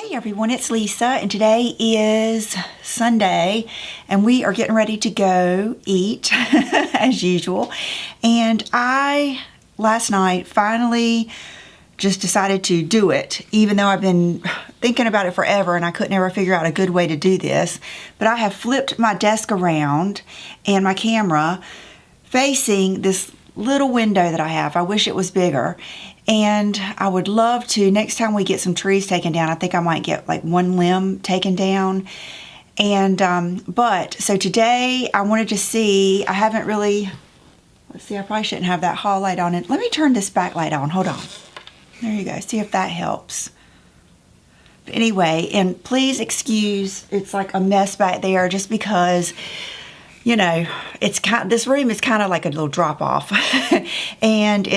Hey everyone, it's Lisa, and today is Sunday, and we are getting ready to go eat as usual. And I, last night, finally just decided to do it, even though I've been thinking about it forever and I couldn't ever figure out a good way to do this. But I have flipped my desk around and my camera facing this little window that I have. I wish it was bigger. And I would love to, next time we get some trees taken down, I think I might get like one limb taken down. And, so today I wanted to see, I haven't really, let's see, I probably shouldn't have that hall light on. Let me turn this backlight on, hold on. There you go, see if that helps. But anyway, and please excuse, it's like a mess back there just because, you know, it's this room is kind of like a little drop off. And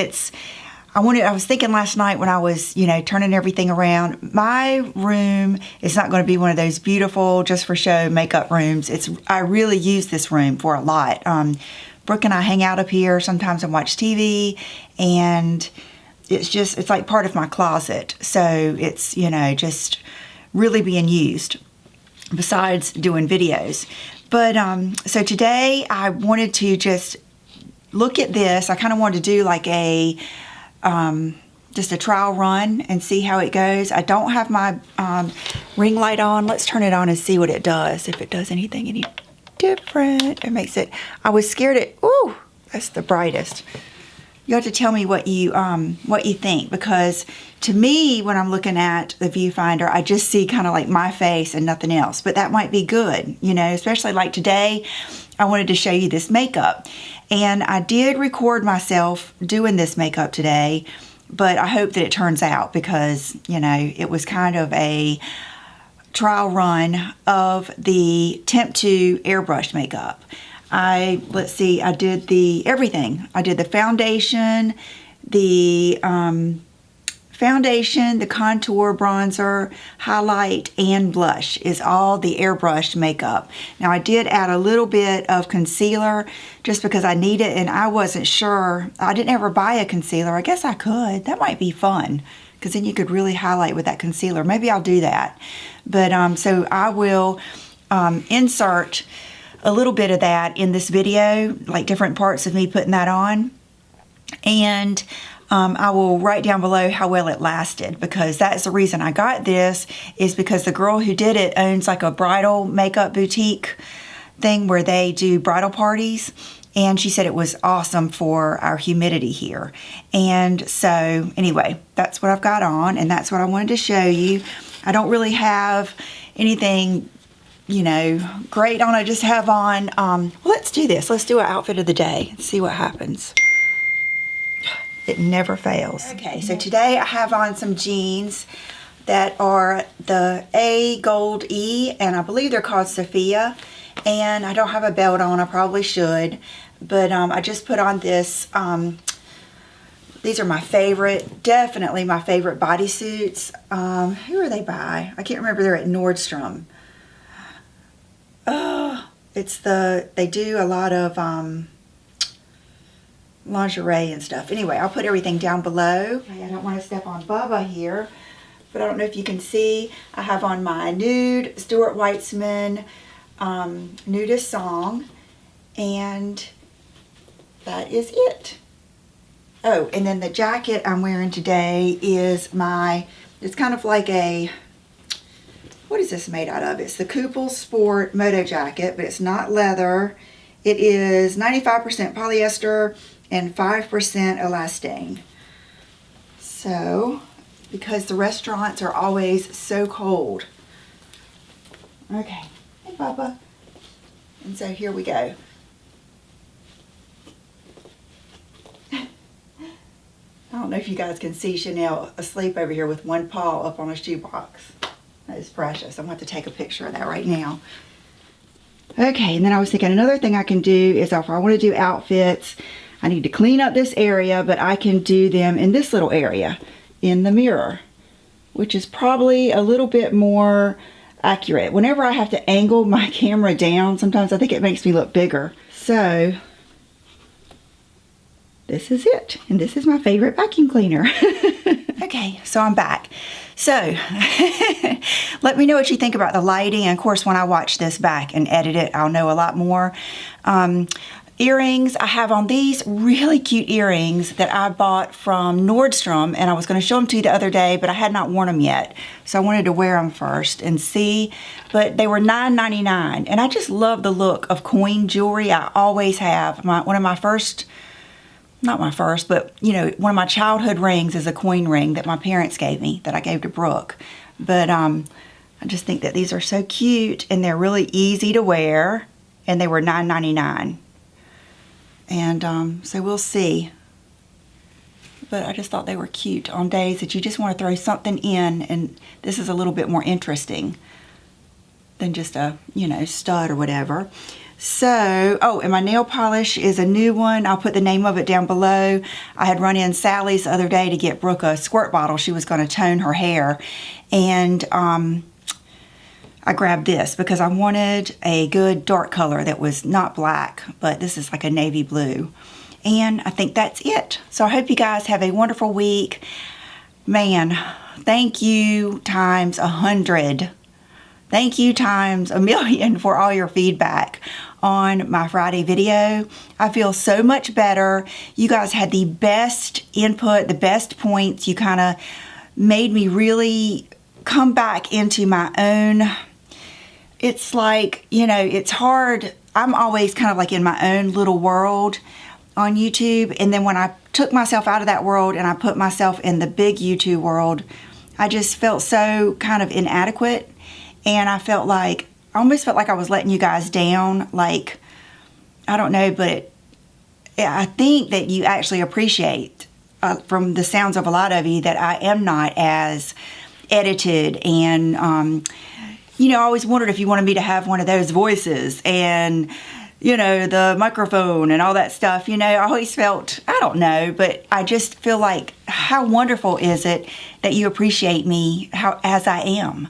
I was thinking last night when I was, turning everything around, my room is not going to be one of those beautiful, just for show makeup rooms. I really use this room for a lot. Brooke and I hang out up here sometimes and watch TV, and it's like part of my closet. So it's, just really being used besides doing videos. But, so today I wanted to just look at this. I kind of wanted to do like just a trial run and see how it goes. I don't have my ring light on. Let's turn it on and see what it does. If it does anything any different. It makes it, I was scared ooh, that's the brightest. You have to tell me what you think, because to me, when I'm looking at the viewfinder, I just see kind of like my face and nothing else. But that might be good, especially like today, I wanted to show you this makeup. And I did record myself doing this makeup today, but I hope that it turns out because, it was kind of a trial run of the Temptu airbrush makeup. Let's see, I did everything. I did the foundation, the contour, bronzer, highlight, and blush is all the airbrushed makeup. Now I did add a little bit of concealer just because I need it, and I wasn't sure. I didn't ever buy a concealer. I guess I could. That might be fun because then you could really highlight with that concealer. Maybe I'll do that. But so I will insert a little bit of that in this video, like different parts of me putting that on. And I will write down below how well it lasted, because that's the reason I got this, is because the girl who did it owns like a bridal makeup boutique thing where they do bridal parties. And she said it was awesome for our humidity here. And so anyway, that's what I've got on, and that's what I wanted to show you. I don't really have anything great on. I just have on, well, let's do this. Let's do an outfit of the day. See what happens. It never fails. Okay, so today I have on some jeans that are the A Gold E, and I believe they're called Sophia. And I don't have a belt on. I probably should. But I just put on this, these are my favorite, definitely my favorite bodysuits. Who are they by? I can't remember. They're at Nordstrom. They do a lot of lingerie and stuff. Anyway, I'll put everything down below. I don't want to step on Bubba here, but I don't know if you can see. I have on my nude Stuart Weitzman Nudistsong, and that is it. Oh, and then the jacket I'm wearing today is it's kind of like what is this made out of? It's the Couple Sport Moto Jacket, but it's not leather. It is 95% polyester and 5% elastane. So, because the restaurants are always so cold. Okay, hey Papa. And so here we go. I don't know if you guys can see Chanel asleep over here with one paw up on a shoebox. That is precious. I'm going to have to take a picture of that right now. Okay, and then I was thinking another thing I can do is if I want to do outfits, I need to clean up this area, but I can do them in this little area in the mirror, which is probably a little bit more accurate. Whenever I have to angle my camera down, sometimes I think it makes me look bigger. So this is it, and this is my favorite vacuum cleaner. Okay, so I'm back. So Let me know what you think about the lighting. And of course, when I watch this back and edit it, I'll know a lot more. Earrings, I have on these really cute earrings that I bought from Nordstrom, and I was going to show them to you the other day, but I had not worn them yet. So I wanted to wear them first and see, but they were $9.99, and I just love the look of coin jewelry. I always have. One of my first, not my first, but you know, one of my childhood rings is a coin ring that my parents gave me that I gave to Brooke. But I just think that these are so cute, and they're really easy to wear, and they were $9.99. And so we'll see. But I just thought they were cute on days that you just want to throw something in, and this is a little bit more interesting than just a, you know, stud or whatever. So, oh, and my nail polish is a new one. I'll put the name of it down below. I had run in Sally's the other day to get Brooke a squirt bottle. She was going to tone her hair, and I grabbed this because I wanted a good dark color that was not black, but this is like a navy blue. And I think that's it. So I hope you guys have a wonderful week. Man, thank you times 100. Thank you times 1,000,000 for all your feedback on my Friday video. I feel so much better. You guys had the best input, the best points. You kind of made me really come back into my own. It's like, you know, it's hard. I'm always kind of like in my own little world on YouTube. And then when I took myself out of that world and I put myself in the big YouTube world, I just felt so kind of inadequate. And I almost felt like I was letting you guys down. Like, I don't know, but I think that you actually appreciate, from the sounds of a lot of you, that I am not as edited and, you know, I always wondered if you wanted me to have one of those voices and, you know, the microphone and all that stuff. You know, I always felt, I don't know, but I just feel like, how wonderful is it that you appreciate me as I am.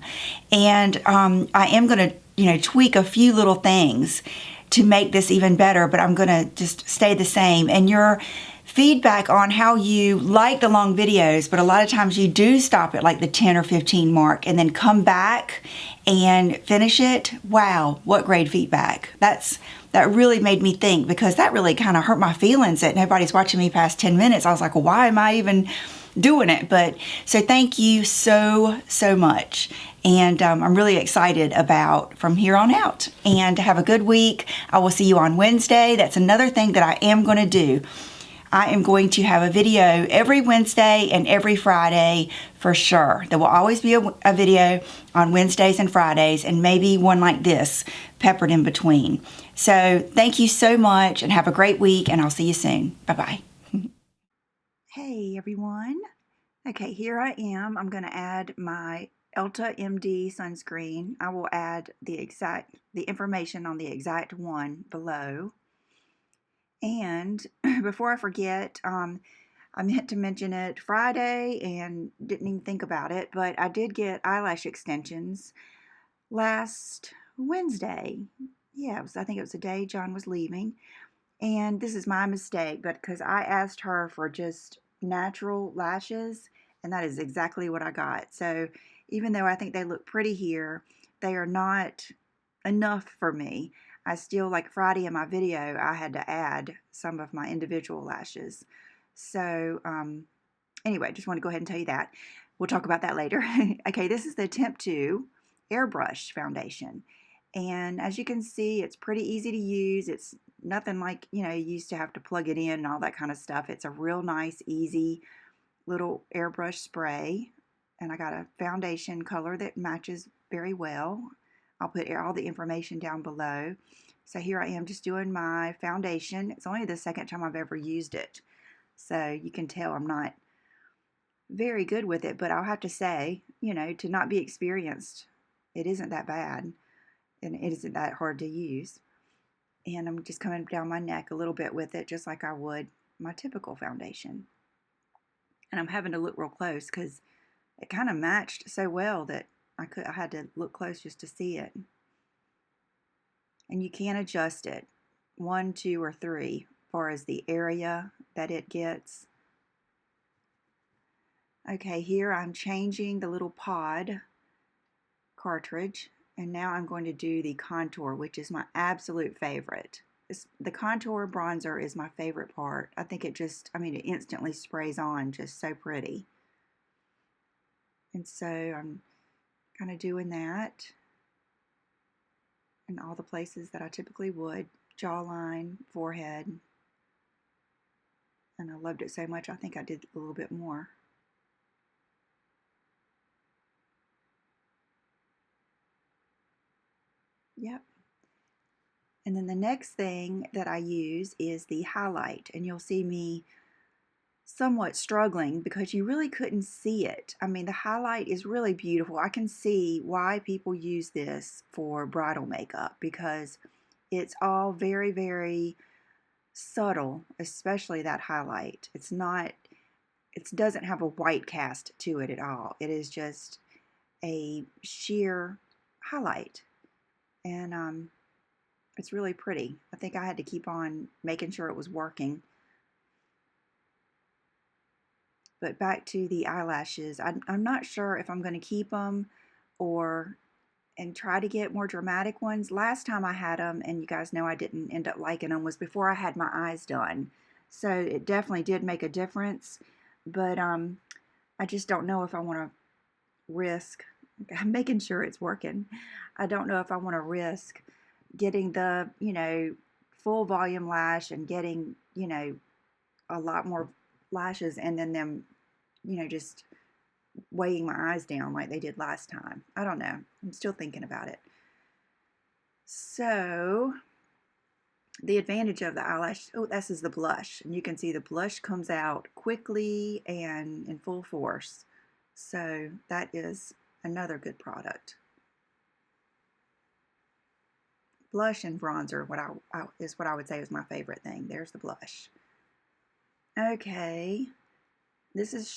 And I am going to, you know, tweak a few little things to make this even better, but I'm going to just stay the same. And your feedback on how you like the long videos, but a lot of times you do stop at like the 10 or 15 mark and then come back and finish it. Wow, what great feedback. That really made me think, because that really kind of hurt my feelings that nobody's watching me past 10 minutes. I was like, well, why am I even doing it? But so thank you so much. And I'm really excited about from here on out. And have a good week. I will see you on Wednesday. That's another thing that I am going to do. I am going to have a video every Wednesday and every Friday for sure. There will always be a video on Wednesdays and Fridays, and maybe one like this peppered in between. So thank you so much, and have a great week, and I'll see you soon. Bye-bye. Hey, everyone. Okay, here I am. I'm going to add my Elta MD sunscreen. I will add the information on the exact one below. And before I forget, I meant to mention it Friday and didn't even think about it, but I did get eyelash extensions last Wednesday. Yeah, I think it was the day John was leaving. And this is my mistake, but because I asked her for just natural lashes, and that is exactly what I got. So even though I think they look pretty here, they are not enough for me. I still, like Friday in my video, I had to add some of my individual lashes. So anyway, just want to go ahead and tell you that. We'll talk about that later. Okay, this is the Temptu Airbrush foundation. And as you can see, it's pretty easy to use. It's nothing like, you know, you used to have to plug it in and all that kind of stuff. It's a real nice, easy little airbrush spray. And I got a foundation color that matches very well. I'll put all the information down below. So here I am just doing my foundation. It's only the second time I've ever used it. So you can tell I'm not very good with it, but I'll have to say, you know, to not be experienced, it isn't that bad. And it isn't that hard to use. And I'm just coming down my neck a little bit with it, just like I would my typical foundation. And I'm having to look real close because it kind of matched so well that I had to look close just to see it. And you can adjust it 1, 2, or 3 as far as the area that it gets. Okay, here I'm changing the little pod cartridge. And now I'm going to do the contour, which is my absolute favorite. The contour bronzer is my favorite part. I think it it instantly sprays on just so pretty. And so I'm kind of doing that in all the places that I typically would. Jawline, forehead. And I loved it so much, I think I did a little bit more. Yep. And then the next thing that I use is the highlight, and you'll see me somewhat struggling because you really couldn't see it. I mean, the highlight is really beautiful. I can see why people use this for bridal makeup because it's all very, very subtle, especially that highlight. It doesn't have a white cast to it at all. It is just a sheer highlight. And it's really pretty. I think I had to keep on making sure it was working. But back to the eyelashes, I'm not sure if I'm going to keep them and try to get more dramatic ones. Last time I had them, and you guys know I didn't end up liking them, was before I had my eyes done. So it definitely did make a difference. But I just don't know if I want to risk, I'm making sure it's working. I don't know if I want to risk getting the, full volume lash and getting, a lot more lashes and then them, just weighing my eyes down like they did last time. I don't know. I'm still thinking about it. So the advantage of the eyelash, this is the blush. And you can see the blush comes out quickly and in full force. So that is another good product. Blush and bronzer is what I would say is my favorite thing. There's the blush. Okay, this is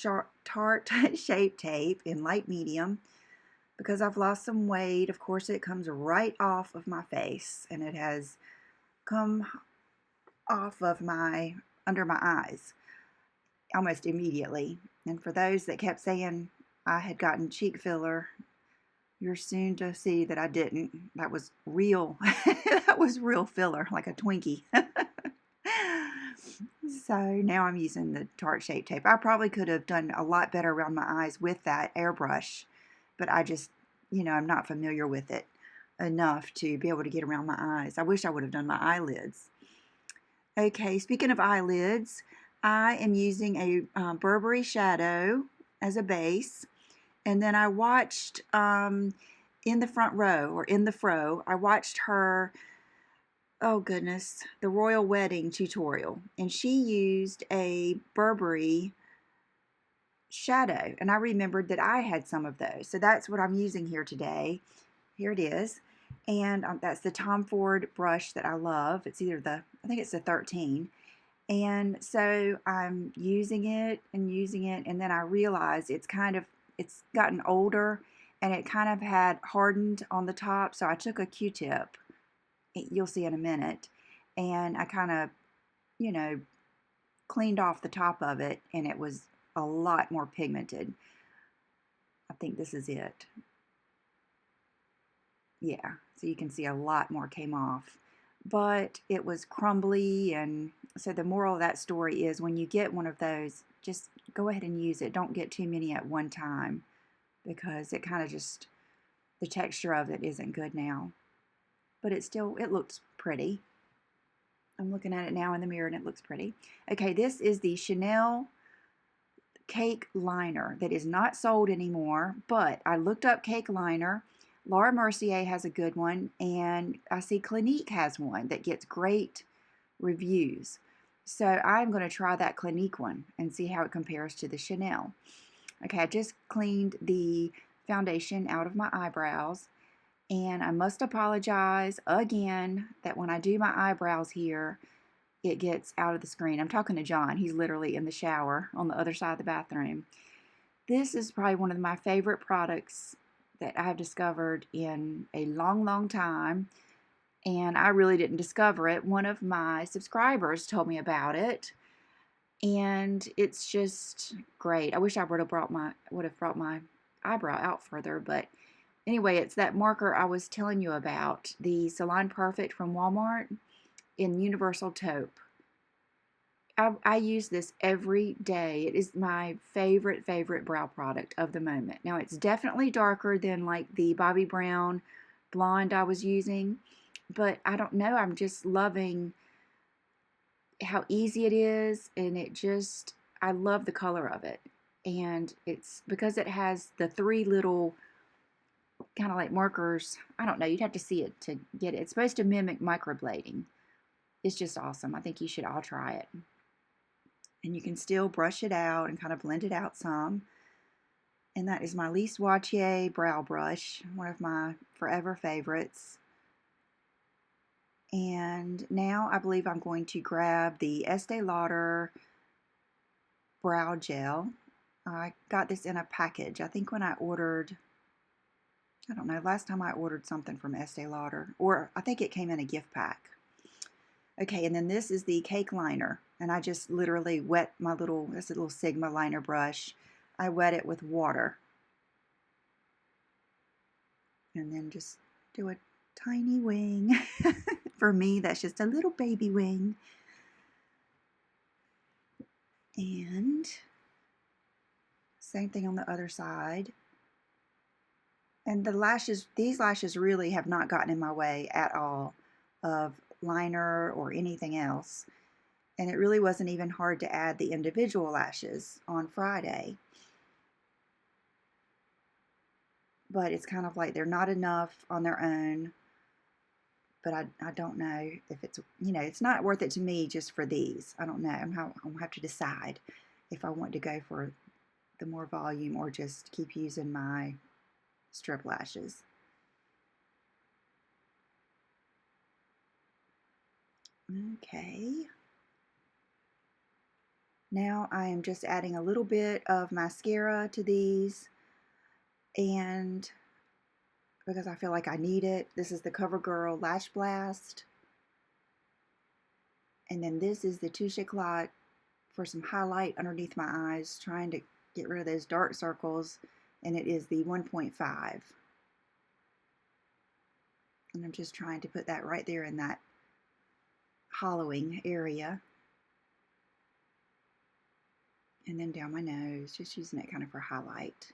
Tarte Shape Tape in light medium. Because I've lost some weight, of course it comes right off of my face, and it has come off of under my eyes almost immediately. And for those that kept saying I had gotten cheek filler, you're soon to see that I didn't. That was real. That was real filler, like a Twinkie. So now I'm using the Tarte Shape Tape. I probably could have done a lot better around my eyes with that airbrush, but I just, I'm not familiar with it enough to be able to get around my eyes. I wish I would have done my eyelids. Okay, speaking of eyelids, I am using a Burberry shadow as a base. And then I watched in the front row, or in the fro, I watched her, oh goodness, the Royal Wedding tutorial. And she used a Burberry shadow. And I remembered that I had some of those. So that's what I'm using here today. Here it is. And that's the Tom Ford brush that I love. It's either I think it's the 13. And so I'm using it. And then I realized it's gotten older and it kind of had hardened on the top. So I took a Q-tip, you'll see in a minute, and I kind of, cleaned off the top of it, and it was a lot more pigmented. I think this is it. Yeah, so you can see a lot more came off. But it was crumbly, and so the moral of that story is when you get one of those, just go ahead and use it. Don't get too many at one time because it kind of just, the texture of it isn't good now. But it looks pretty. I'm looking at it now in the mirror and it looks pretty. Okay, this is the Chanel Cake Liner that is not sold anymore, but I looked up cake liner. Laura Mercier has a good one, and I see Clinique has one that gets great reviews. So I'm going to try that Clinique one and see how it compares to the Chanel. Okay, I just cleaned the foundation out of my eyebrows, and I must apologize again that when I do my eyebrows here, it gets out of the screen. I'm talking to John. He's literally in the shower on the other side of the bathroom. This is probably one of my favorite products that I've discovered in a long, long time, and I really didn't discover it. One of my subscribers told me about it, and it's just great. I wish I would have brought my eyebrow out further, but Anyway, it's that marker I was telling you about, the Salon Perfect from Walmart in Universal Taupe. I use this every day. It is my favorite brow product of the moment. Now, it's definitely darker than like the Bobbi Brown blonde I was using, but I don't know, I'm just loving how easy it is, and I love the color of it. And it's because it has the 3 little kind of like markers. I don't know, you'd have to see it to get it. It's supposed to mimic microblading. It's just awesome. I think you should all try it. And you can still brush it out and kind of blend it out some. And that is my Lise Watier brow brush, one of my forever favorites. And now I believe I'm going to grab the Estee Lauder brow gel. I got this in a package. I think when I ordered, I don't know, last time I ordered something from Estee Lauder, or I think it came in a gift pack. Okay, and then this is the cake liner, and I just literally wet my this little Sigma liner brush. I wet it with water. And then just do a tiny wing. For me, that's just a little baby wing. And same thing on the other side. And the lashes, these lashes really have not gotten in my way at all of liner or anything else. And it really wasn't even hard to add the individual lashes on Friday. But it's kind of like they're not enough on their own. But I don't know if it's, it's not worth it to me just for these. I don't know. I'm going to have to decide if I want to go for the more volume or just keep using my strip lashes. Okay. Now I am just adding a little bit of mascara to these, and because I feel like I need it. This is the CoverGirl Lash Blast. And then this is the Touche Éclat for some highlight underneath my eyes, trying to get rid of those dark circles, and it is the 1.5. And I'm just trying to put that right there in that hollowing area. And then down my nose, just using it kind of for highlight.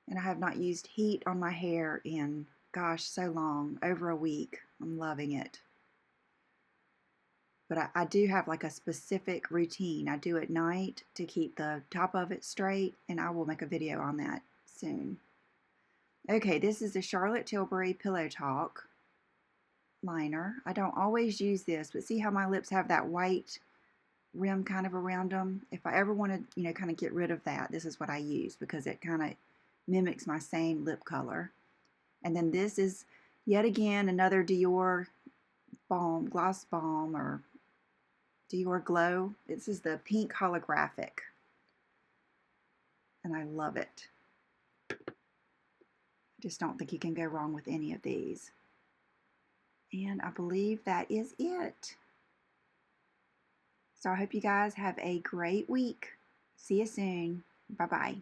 And I have not used heat on my hair in, gosh, so long, over a week. I'm loving it. But I do have like a specific routine. I do at night to keep the top of it straight, and I will make a video on that soon. Okay, this is the Charlotte Tilbury Pillow Talk liner. I don't always use this, but see how my lips have that white rim kind of around them? If I ever want to, kind of get rid of that, this is what I use, because it kind of mimics my same lip color. And then this is yet again another Dior balm, gloss balm, or Dior Glow. This is the pink holographic, and I love it. I just don't think you can go wrong with any of these. And I believe that is it. So I hope you guys have a great week. See you soon. Bye-bye.